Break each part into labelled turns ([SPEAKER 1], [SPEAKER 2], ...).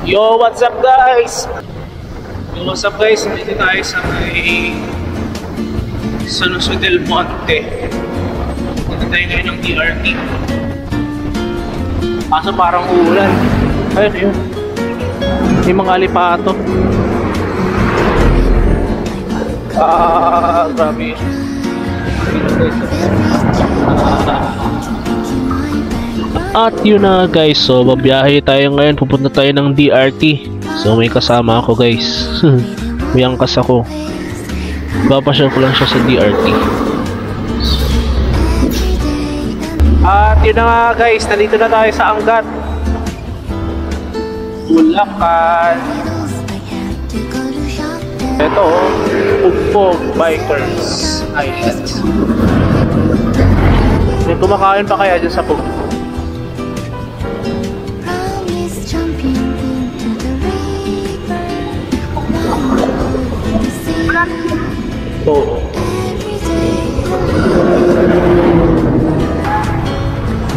[SPEAKER 1] Yo, what's up guys? Yo, what's up guys? Nandito tayo sa may San Jose del Monte. Punta tayo ngayon ng DRT. Kaso parang uulan. Ayun yun. May mga alipato. Grabe. At yun na guys, so babiyahe tayo ngayon, pupunta tayo ng DRT. So may kasama ako guys. May angkas ako. Bapasyal ko lang siya sa DRT. At yun na nga guys, nandito na tayo sa Angat, Bulacan. Ito, Umpog Bikers Island. May kumakain pa kaya dyan sa Pug? Oo.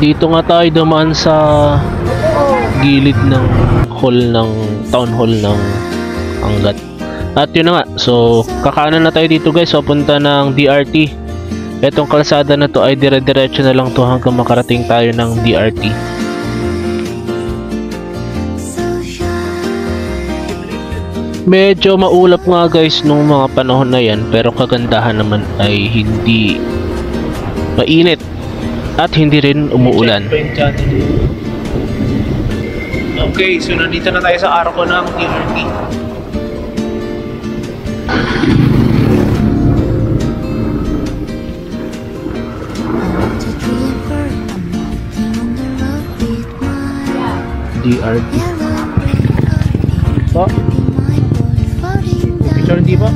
[SPEAKER 1] Dito nga tayo dumaan sa gilid ng hall ng town hall ng Angat. At yun na nga, so kakanan na tayo dito guys, so punta ng DRT. Etong kalsada na to ay dire-diretso na lang to hanggang makarating tayo ng DRT. Medyo maulap nga guys nung mga panahon na yan, pero kagandahan naman ay hindi mainit at hindi rin umuulan. Okay, so nandito na tayo sa arko ng DRT. DRT. So, picture di ba?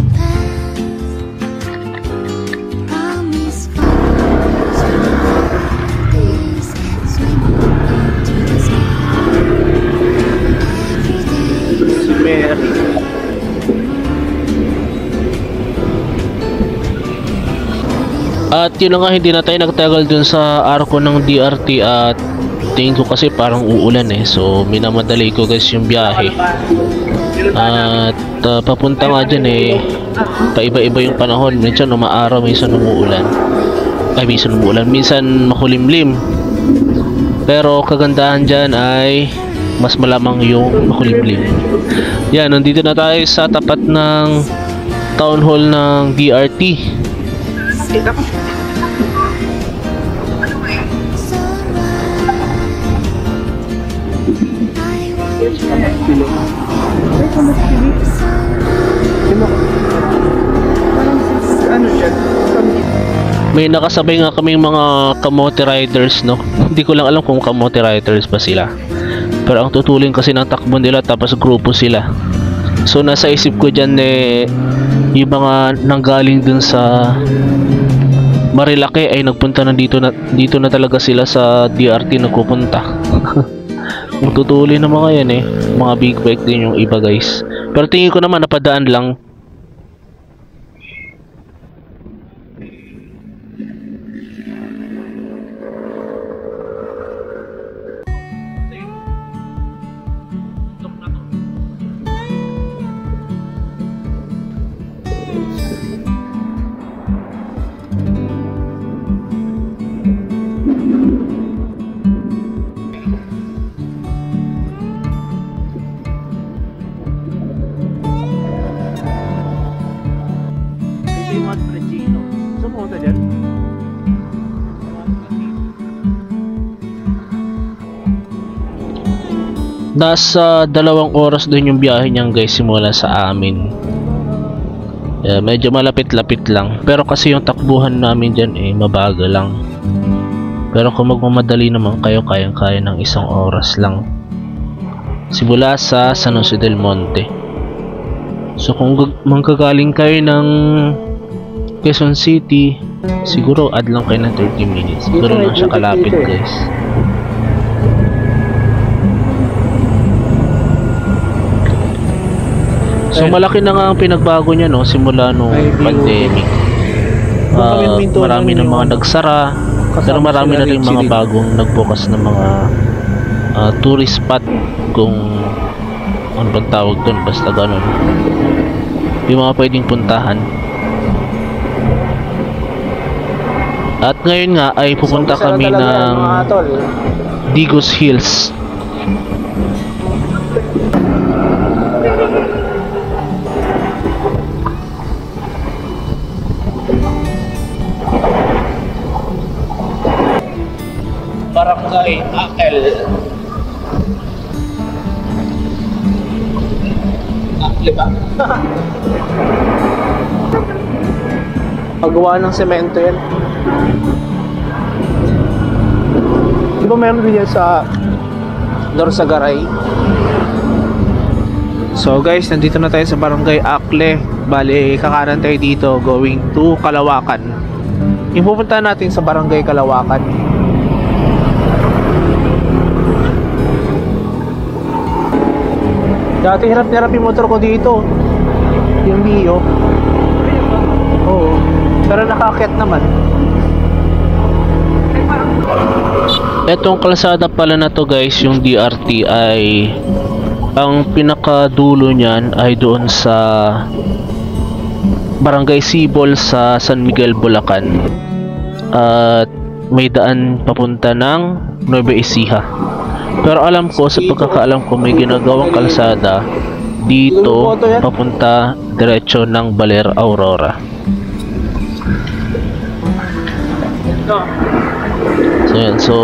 [SPEAKER 1] Si Mary. At yun na nga, hindi na tayo nagtagal dun sa arko ng DRT at tingin ko kasi parang uulan eh, so minamadali ko guys yung biyahe. At papunta nga dyan eh, paiba-iba yung panahon. Minsan umaaraw, minsan umuulan. Ay, minsan umuulan, minsan makulimlim. Pero kagandahan dyan ay mas malamang yung makulimlim. Yan, nandito na tayo sa tapat ng town hall ng DRT. May nakasabay nga kaming mga kamote riders, no? Hindi ko lang alam kung kamote riders ba sila, pero ang tutulin kasi ng takbo nila, tapos grupo sila. So nasa isip ko dyan eh, yung mga nanggaling dun sa Marilake ay nagpunta na dito na talaga sila sa DRT nagpupunta. Magtutuloy na mga yan eh, mga big bike din yung iba guys, pero tingin ko naman napadaan lang. Nasa 2 oras din yung biyahe niyan guys simula sa amin. Medyo malapit-lapit lang, pero kasi yung takbuhan namin dyan eh mabagal lang. Pero kung magmamadali naman kayo, kayang-kaya ng 1 oras lang simula sa San Jose del Monte. So kung manggagaling kayo ng Quezon City, siguro add lang kayo ng 30 minutes. Siguro lang siya kalapit guys. So malaki na nga ang pinagbago niya no simula nung pandemic. Marami ng mga nagsara, pero marami na rin mga bagong nagbukas ng mga tourist spot kung ano bang tawag dun, basta ganun. Yung mga pwedeng puntahan. At ngayon nga ay pupunta kami ng Digos Hills. Barangay Akel. Akle ba? Paggawa ng semento yan. Di ba meron din yan sa Norsagaray? So guys, nandito na tayo sa Barangay Akle. Bale, kakanan tayo dito going to Kalawakan. Yung pupunta natin sa Barangay Kalawakan. Dati hirap yung motor ko dito. Yung Mio. Oo. Pero nakaakyat naman. Etong kalsada pala na to guys, yung DRT ay ang pinakadulo niyan ay doon sa Barangay Sibol sa San Miguel, Bulacan. At may daan papunta ng Nueva Ecija. Pero alam ko, sa pagkakaalam ko, may ginagawang kalsada dito papunta diretso ng Baler, Aurora. So yan, so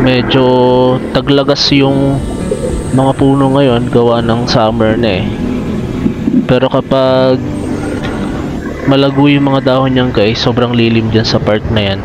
[SPEAKER 1] medyo taglagas yung mga puno ngayon gawa ng summer na eh. Pero kapag malago yung mga dahon niyan guys, sobrang lilim dyan sa part na yan.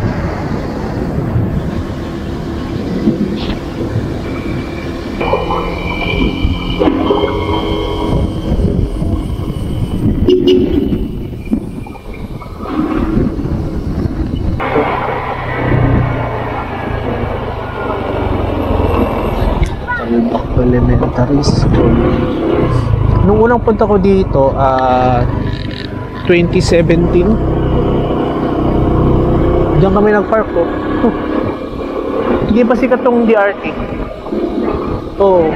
[SPEAKER 1] Elementary School. Nung unang punta ko dito, 2017. Diyan kami nag-park ko. Hindi pa sikat tong DRT. Oo.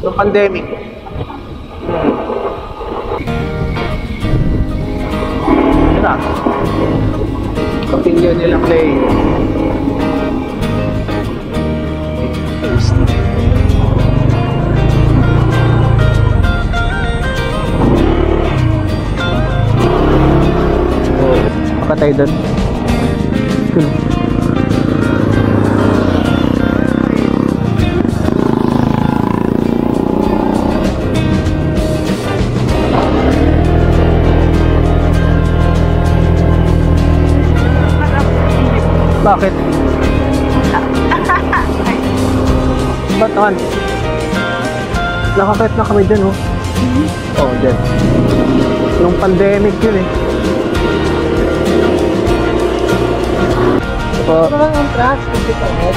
[SPEAKER 1] Noong pandemic. Yan na. Kapilya nilang play. Patay doon. Bakit? Ba't naman? Nakakit na kami dyan, oh. Oh, dyan. Nung pandemic yun, eh. Po.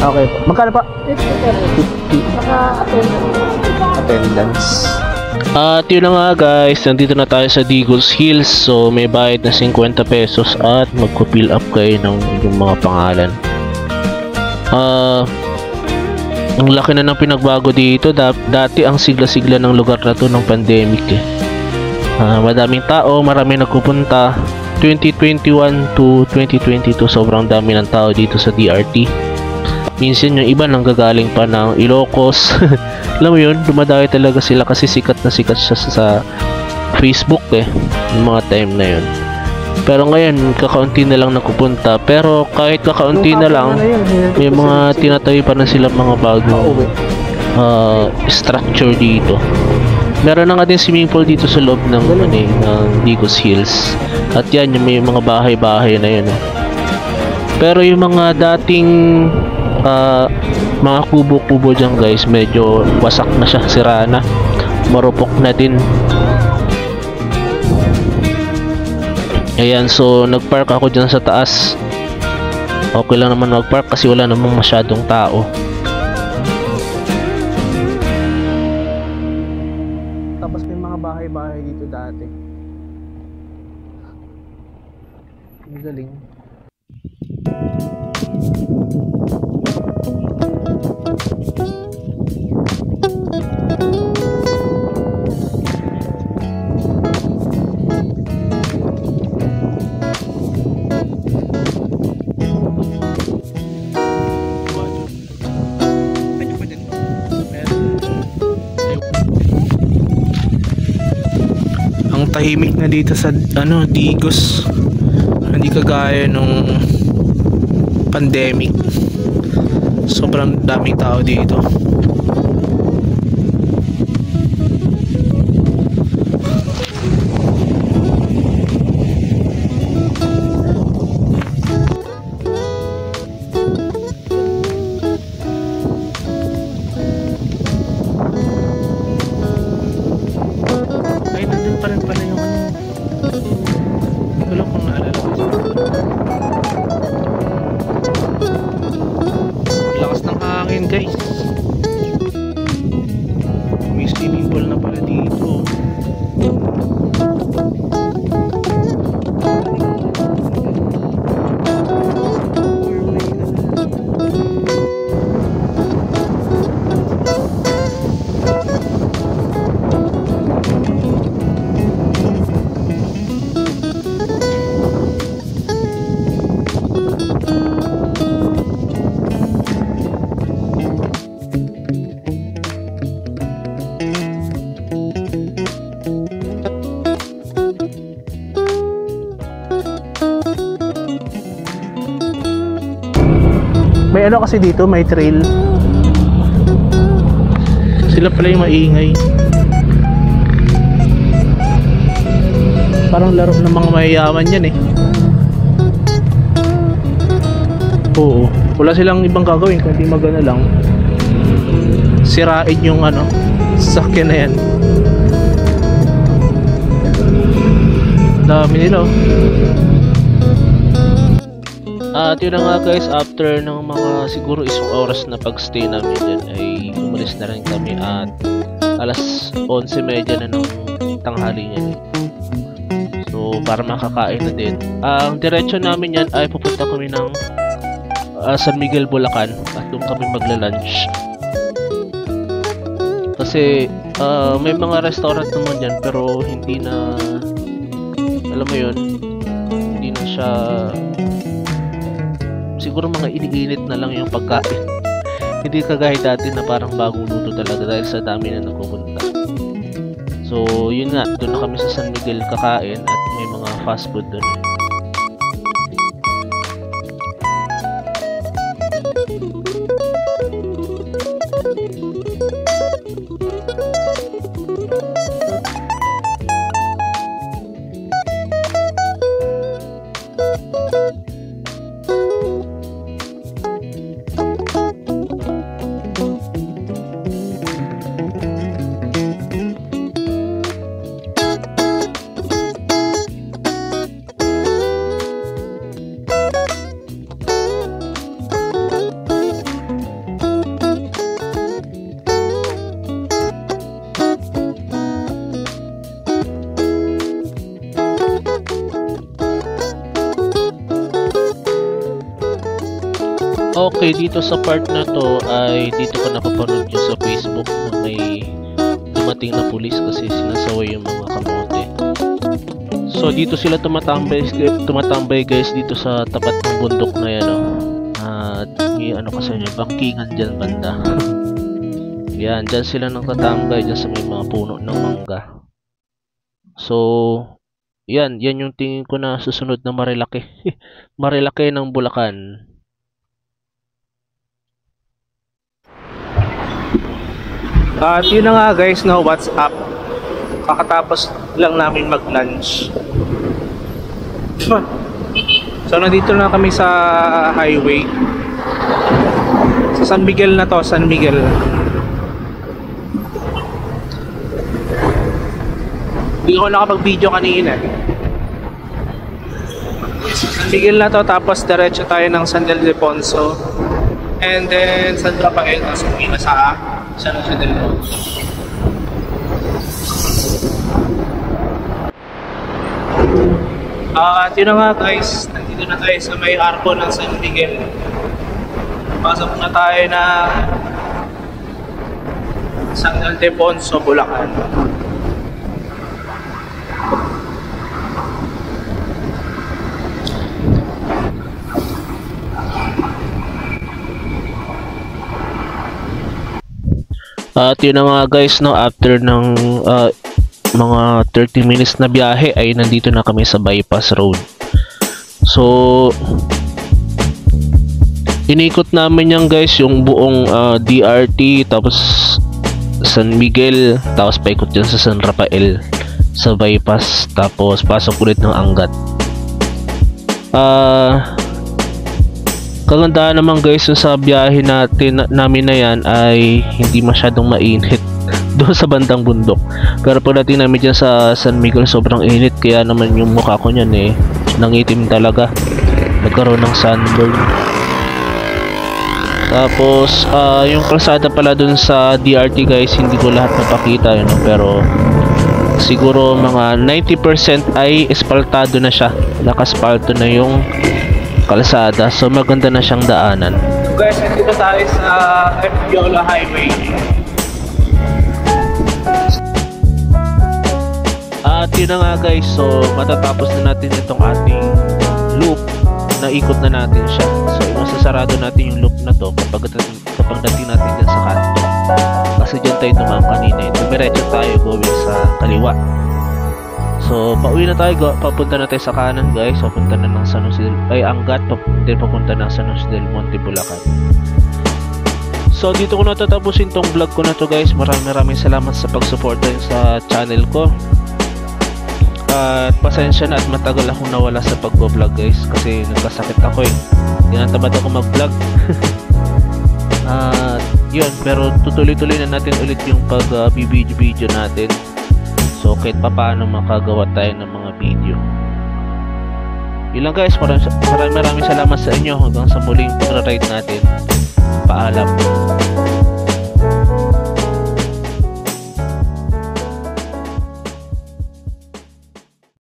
[SPEAKER 1] Okay po. Magkano pa? 50. Attendance. At yun na nga guys, nandito na tayo sa Digos Hills. So may bayad na 50 pesos at magko-fill up kayo ng yung mga pangalan. Ang laki na ng pinagbago dito. Dati ang sigla-sigla ng lugar na to ng pandemic eh. Madaming tao, marami nagpupunta. 2021 to 2022 sobrang dami ng tao dito sa DRT. Minsan yung iba nanggagaling pa ng Ilocos. Alam mo yun, dumadayo talaga sila kasi sikat na sikat siya sa Facebook eh, yung mga time na yun. Pero ngayon kakaunti na lang nakupunta, pero kahit kakaunti na lang may mga tinatayo pa na sila mga bagong structure dito. Meron na nga din swimming pool dito sa loob ng Digos Hills. At yan, yung may mga bahay-bahay na yun. Pero yung mga dating mga kubo-kubo dyan guys, medyo wasak na siya, sira na. Marupok na din. Ayan, so nagpark ako dyan sa taas. Okay lang naman magpark kasi wala namang masyadong tao. Tapos may mga bahay-bahay dito dati. Ang galing.
[SPEAKER 2] tahimik na dito sa Digos. Hindi kagaya nung pandemic. Sobrang daming tao dito. Guys, may swimming pool na pala dito. May ano kasi dito, may trail. Sila pala yung maingay. Parang laro ng mga mayayaman yan eh. Oo, wala silang ibang gagawin kundi magana lang sirain yung sasakyan na yan. Dami nila oh. At yun na nga guys, after ng mga siguro isang oras na pagstay namin dyan ay umalis na rin kami at alas 11:30 na ng tanghali yan. So para makakain na din. Ang diretso namin yan ay pupunta kami ng San Miguel, Bulacan at doon kami magla-lunch. Kasi may mga restaurant naman dyan pero hindi na, alam mo yun, hindi na siya, siguro mga iniinit na lang yung pagkain. Hindi kagaya dati na parang bagong luto talaga dahil sa dami na nagpupunta. So yun nga, doon na kami sa San Miguel kakain at may mga fast food doon. Okay, dito sa part na to ay dito ko napapanood yung sa Facebook na may dumating na pulis kasi sinasaway yung mga kamote. So dito sila tumatambay guys dito sa tapat ng bundok na yan at may kasi bangkingan dyan banda. Yan, dyan sila nakatambay dyan sa may mga puno ng mangga. So yan yung tingin ko na susunod na Marilake. Marilake ng Bulacan. At yun na nga guys, no, what's up? Kakatapos lang namin mag-lunch. So nandito na kami sa highway. Sa San Miguel na to, San Miguel. Hindi ko nakapag-video kanina. San Miguel na to, tapos diretso tayo ng San Ildefonso. And then San Rafael, tapos uwi na sa San Ildefonso. At yun na nga guys, nandito na tayo sa may arko ng San Miguel. Pasok na tayo na San Ildefonso, Bulacan. At yun na mga guys, no, after ng
[SPEAKER 1] mga 30 minutes na biyahe ay nandito na kami sa bypass road. So inikot namin yan guys, yung buong DRT, tapos San Miguel, tapos paikot dyan sa San Rafael sa bypass, tapos pasok ulit ng Angat. Kagandahan naman guys yung sa biyahe namin na yan ay hindi masyadong mainit doon sa bandang bundok. Pero pagdating namin dyan sa San Miguel, sobrang init, kaya naman yung mukha ko nyan nangitim talaga, nagkaroon ng sunburn. Tapos yung kalsada pala dun sa DRT guys, hindi ko lahat napakita pero siguro mga 90% ay espaltado na siya, nakaspalto na yung kalsada, so maganda na siyang daanan.
[SPEAKER 2] So guys, nandito tayo sa Yolo Highway.
[SPEAKER 1] At yun na nga guys, so matatapos na natin itong ating loop, naikot na natin siya. So masasarado natin yung loop na to kapag dating natin dyan sa kanto, kasi dyan tayo dumaan kanina, dumiretso tayo going sa kaliwa. So pauwi na tayo, papunta na tayo sa kanan guys, papunta na ng San Jose Angat, papunta ng San Jose del Monte, Bulacan. So dito ko natatapusin tong vlog ko na to guys. Maraming salamat sa pagsuporta sa channel ko. At pasensya na at matagal akong nawala sa pag-vlog guys, kasi nagkasakit ako tinatamad ako mag-vlog. Yun, pero tutuloy-tuloy na natin ulit yung pag-video natin. So kahit pa paano makagawa tayo ng mga video. Yun lang guys, maraming salamat sa inyo. Hanggang sa muling pag-ride natin. Paalam.